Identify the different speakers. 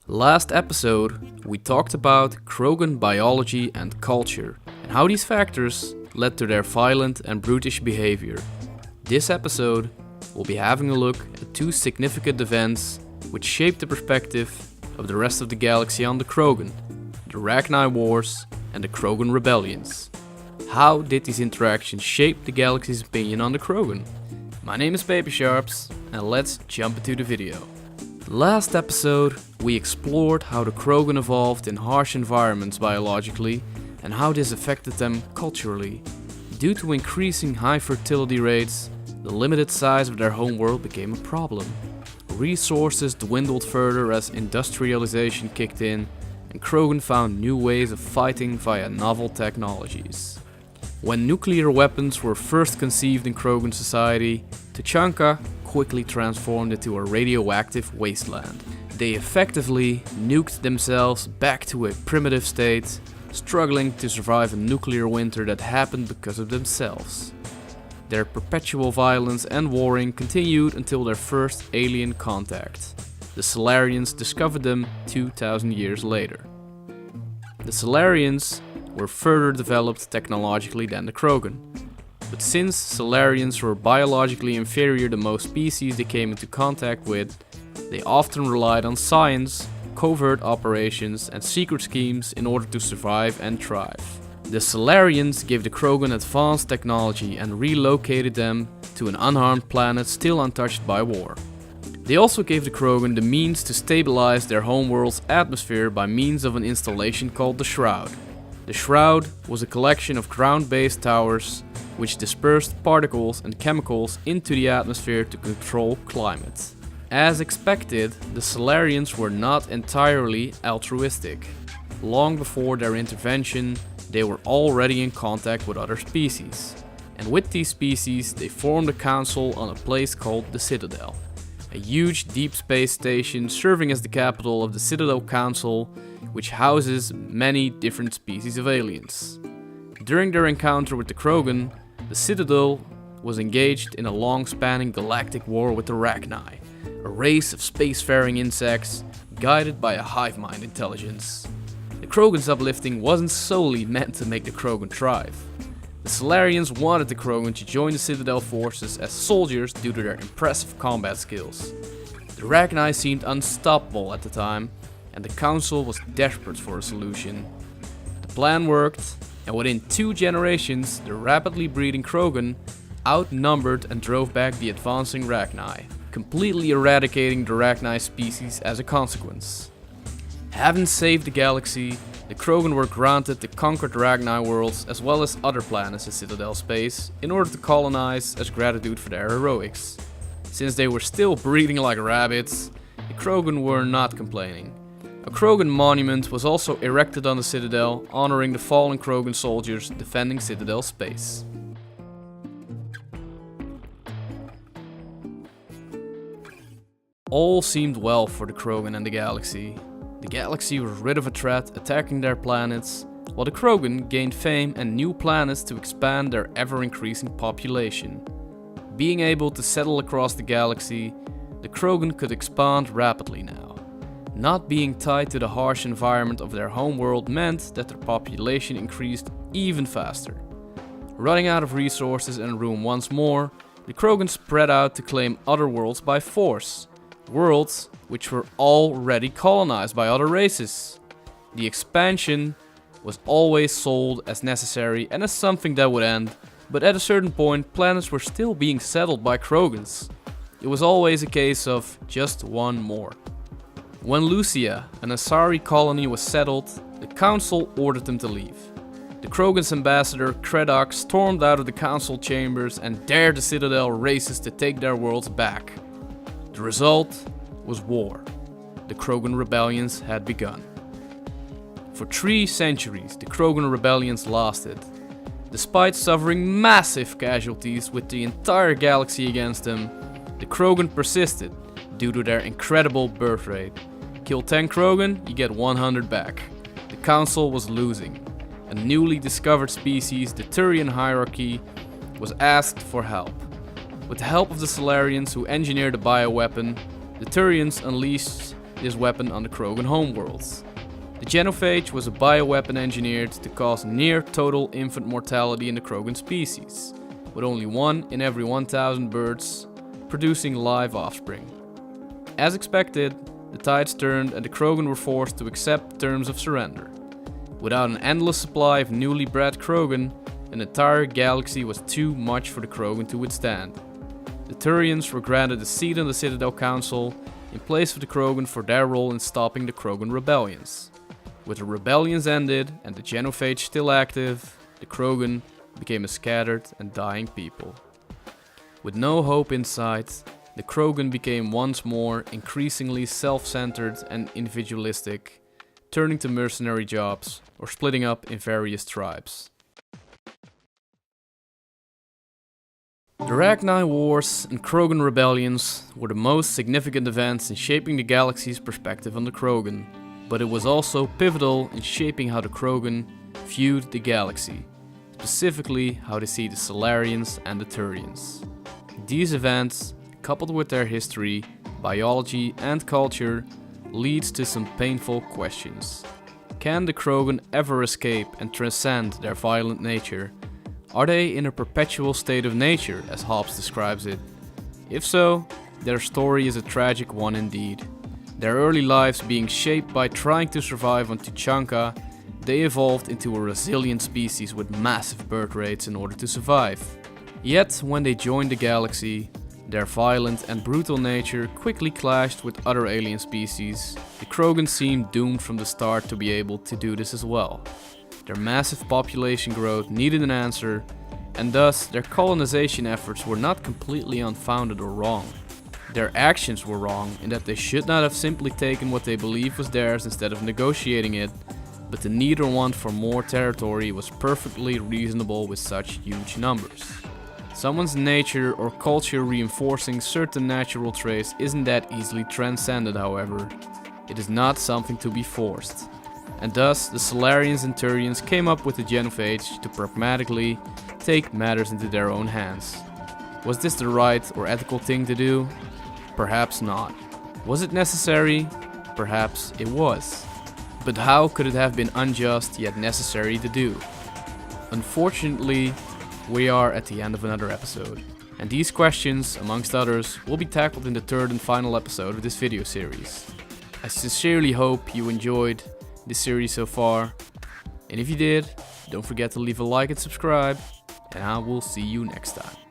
Speaker 1: Last episode, we talked about Krogan biology and culture, and how these factors led to their violent and brutish behavior. This episode, we'll be having a look at two significant events which shaped the perspective of the rest of the galaxy on the Krogan, the Rachni Wars and the Krogan Rebellions. How did these interactions shape the galaxy's opinion on the Krogan? My name is Paper Sharps, and let's jump into the video. Last episode, we explored how the Krogan evolved in harsh environments biologically and how this affected them culturally. Due to increasing high fertility rates, the limited size of their homeworld became a problem. Resources dwindled further as industrialization kicked in, and Krogan found new ways of fighting via novel technologies. When nuclear weapons were first conceived in Krogan society, Tuchanka quickly transformed into a radioactive wasteland. They effectively nuked themselves back to a primitive state, struggling to survive a nuclear winter that happened because of themselves. Their perpetual violence and warring continued until their first alien contact. The Solarians discovered them 2,000 years later. The Solarians were further developed technologically than the Krogan. But since Solarians were biologically inferior to most species they came into contact with, they often relied on science, covert operations, and secret schemes in order to survive and thrive. The Solarians gave the Krogan advanced technology and relocated them to an unharmed planet still untouched by war. They also gave the Krogan the means to stabilize their homeworld's atmosphere by means of an installation called the Shroud. The Shroud was a collection of ground-based towers which dispersed particles and chemicals into the atmosphere to control climate. As expected, the Solarians were not entirely altruistic. Long before their intervention, they were already in contact with other species. And with these species, they formed a council on a place called the Citadel, a huge deep space station serving as the capital of the Citadel Council, which houses many different species of aliens. During their encounter with the Krogan, the Citadel was engaged in a long-spanning galactic war with the Rachni, a race of spacefaring insects guided by a hive mind intelligence. The Krogan's uplifting wasn't solely meant to make the Krogan thrive. The Solarians wanted the Krogan to join the Citadel forces as soldiers due to their impressive combat skills. The Rachni seemed unstoppable at the time, and the Council was desperate for a solution. The plan worked, and within 2 generations, the rapidly breeding Krogan outnumbered and drove back the advancing Rachni, completely eradicating the Rachni species as a consequence. Having saved the galaxy, the Krogan were granted the conquered Rachni worlds as well as other planets in Citadel space in order to colonize as gratitude for their heroics. Since they were still breeding like rabbits, the Krogan were not complaining. A Krogan monument was also erected on the Citadel, honoring the fallen Krogan soldiers defending Citadel space. All seemed well for the Krogan and the galaxy. The galaxy was rid of a threat attacking their planets, while the Krogan gained fame and new planets to expand their ever-increasing population. Being able to settle across the galaxy, the Krogan could expand rapidly now. Not being tied to the harsh environment of their homeworld meant that their population increased even faster. Running out of resources and room once more, the Krogan spread out to claim other worlds by force. Worlds which were already colonized by other races. The expansion was always sold as necessary and as something that would end, but at a certain point planets were still being settled by Krogans. It was always a case of just one more. When Lucia, an Asari colony, was settled, the council ordered them to leave. The Krogan's ambassador, Kredok, stormed out of the council chambers and dared the Citadel races to take their worlds back. The result was war. The Krogan rebellions had begun. For 3 centuries, the Krogan rebellions lasted. Despite suffering massive casualties with the entire galaxy against them, the Krogan persisted due to their incredible birth rate. Kill 10 Krogan, you get 100 back. The Council was losing. A newly discovered species, the Turian hierarchy, was asked for help. With the help of the Solarians who engineered a bioweapon, the Turians unleashed this weapon on the Krogan homeworlds. The genophage was a bioweapon engineered to cause near total infant mortality in the Krogan species, with only 1 in every 1,000 birds producing live offspring. As expected, the tides turned and the Krogan were forced to accept terms of surrender. Without an endless supply of newly bred Krogan, an entire galaxy was too much for the Krogan to withstand. The Turians were granted a seat on the Citadel Council in place of the Krogan for their role in stopping the Krogan rebellions. With the rebellions ended and the genophage still active, the Krogan became a scattered and dying people. With no hope in sight, the Krogan became once more increasingly self-centered and individualistic, turning to mercenary jobs or splitting up in various tribes. The Rachni Wars and Krogan rebellions were the most significant events in shaping the galaxy's perspective on the Krogan, but it was also pivotal in shaping how the Krogan viewed the galaxy, specifically how they see the Salarians and the Turians. These events, coupled with their history, biology and culture, leads to some painful questions. Can the Krogan ever escape and transcend their violent nature? Are they in a perpetual state of nature, as Hobbes describes it? If so, their story is a tragic one indeed. Their early lives being shaped by trying to survive on Tuchanka, they evolved into a resilient species with massive birth rates in order to survive. Yet, when they joined the galaxy, their violent and brutal nature quickly clashed with other alien species. The Krogan seemed doomed from the start to be able to do this as well. Their massive population growth needed an answer, and thus their colonization efforts were not completely unfounded or wrong. Their actions were wrong in that they should not have simply taken what they believed was theirs instead of negotiating it, but the need or want for more territory was perfectly reasonable with such huge numbers. Someone's nature or culture reinforcing certain natural traits isn't that easily transcended, however. It is not something to be forced. And thus, the Salarians and Turians came up with the genophage to pragmatically take matters into their own hands. Was this the right or ethical thing to do? Perhaps not. Was it necessary? Perhaps it was. But how could it have been unjust yet necessary to do? Unfortunately, we are at the end of another episode, and these questions, amongst others, will be tackled in the third and final episode of this video series. I sincerely hope you enjoyed this series so far, and if you did, don't forget to leave a like and subscribe, and I will see you next time.